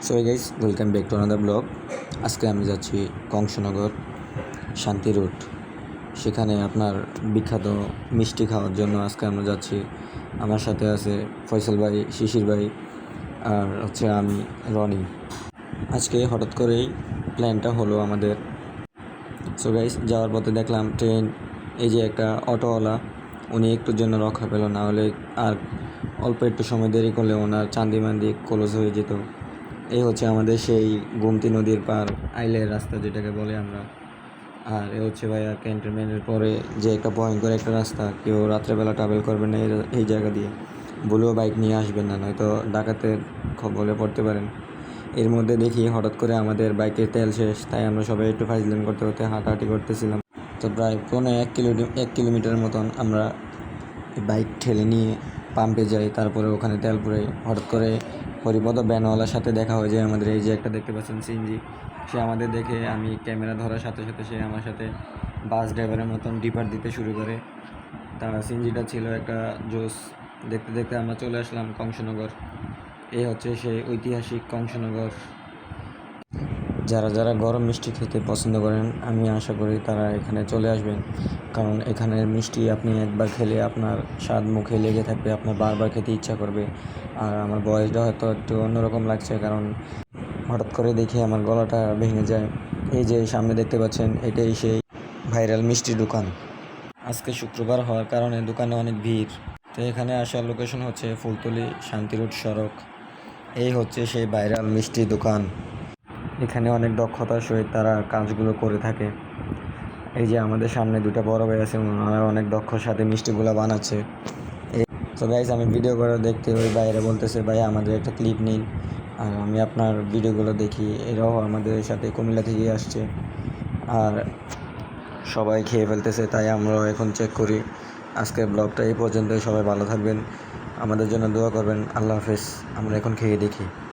So guys, welcome back to another blog. আজকে আমি যাচ্ছি কংসনগর শান্তি রুট। সেখানে আপনার বিখ্যাত মিষ্টি খাওয়ার জন্য আজকে আমরা যাচ্ছি। আমার সাথে আছে ফয়সাল ভাই, শিশির ভাই, আর হচ্ছে আমি, রনি। আজকে হঠাৎ করেই প্ল্যানটা হলো আমাদের। সো গাইস, যাওয়ার পথে দেখলাম ট্রেন, এই যে একটা অটোওয়ালা, উনি একটুর জন্য রক্ষা পেল, না হলে আর অল্প একটু সময় দেরি করলে ওনার চান্দিমান্দি ক্লোজ হয়ে যেত। এই হচ্ছে আমাদের সেই গোমতী নদীর পার আইলের রাস্তা, যেটাকে বলে আমরা। আর এ হচ্ছে ভাইয়া ক্যান্টনমেন্টের পরে যে একটা ভয়ঙ্কর একটা রাস্তা, কেউ রাত্রেবেলা ট্রাভেল করবেন না এই জায়গা দিয়ে। ভুলেও বাইক নিয়ে আসবেন না, নয়তো ডাকাতের খবরে পড়তে পারেন। এর মধ্যে দেখি হঠাৎ করে আমাদের বাইকের তেল শেষ, তাই আমরা সবাই একটু ফাইজলামি করতে করতে হাঁটাহাঁটি করতেছিলাম। তো প্রায় 1 কিলোমিটার মতন আমরা বাইক ঠেলে নিয়ে পাম্পে যাই, তারপরে ওখানে তেল পুরাই। হঠাৎ করে হরিপদ ব্যানওয়ালার সাথে দেখা হয়ে যায় আমাদের। এই যে একটা দেখতে পাচ্ছেন সিএনজি, সে আমাদের দেখে, আমি ক্যামেরা ধরার সাথে সাথে সে আমার সাথে বাস ড্রাইভারের মতন ডিপার দিতে শুরু করে। তার সিএনজিটা ছিল একটা জোস। দেখতে দেখতে আমরা চলে আসলাম কংসনগর। এই হচ্ছে সেই ঐতিহাসিক কংসনগর। যারা যারা গরম মিষ্টি খেতে পছন্দ করেন, আমি আশা করি তারা এখানে চলে আসবেন, কারণ এখানের মিষ্টি আপনি একবার খেলে আপনার স্বাদ মুখে লেগে থাকবে, আপনার বারবার খেতে ইচ্ছা করবে। আর আমার বয়সটা হয়তো একটু অন্যরকম লাগছে, কারণ হঠাৎ করে দেখে আমার গলাটা ভেঙে যায়। এই যে সামনে দেখতে পাচ্ছেন, এটাই সেই ভাইরাল মিষ্টি দোকান। আজকে শুক্রবার হওয়ার কারণে দোকানে অনেক ভিড়। তো এখানে আসার লোকেশন হচ্ছে ফুলতলি শান্তি রোড সড়ক। এই হচ্ছে সেই ভাইরাল মিষ্টি দোকান। এখানে অনেক দক্ষতার সহিত তারা কাজগুলো করে থাকে। এই যে আমাদের সামনে দুটো বড় ভাই আছে, ওনারা অনেক দক্ষর সাথে মিষ্টিগুলো বানাচ্ছে। তো গাইজ, আমি ভিডিও করে দেখতে ওই বাইরে বলতেছে, ভাই আমাদের একটা ক্লিপ নিন। আর আমি আপনার ভিডিওগুলো দেখি, এরাও আমাদের সাথে কুমিল্লা থেকে আসছে, আর সবাই খেয়ে ফেলতেছে, তাই আমরাও এখন চেক করি। আজকের ব্লগটা এই পর্যন্তই। সবাই ভালো থাকবেন, আমাদের জন্য দোয়া করবেন। আল্লাহ হাফেজ। আমরা এখন খেয়ে দেখি।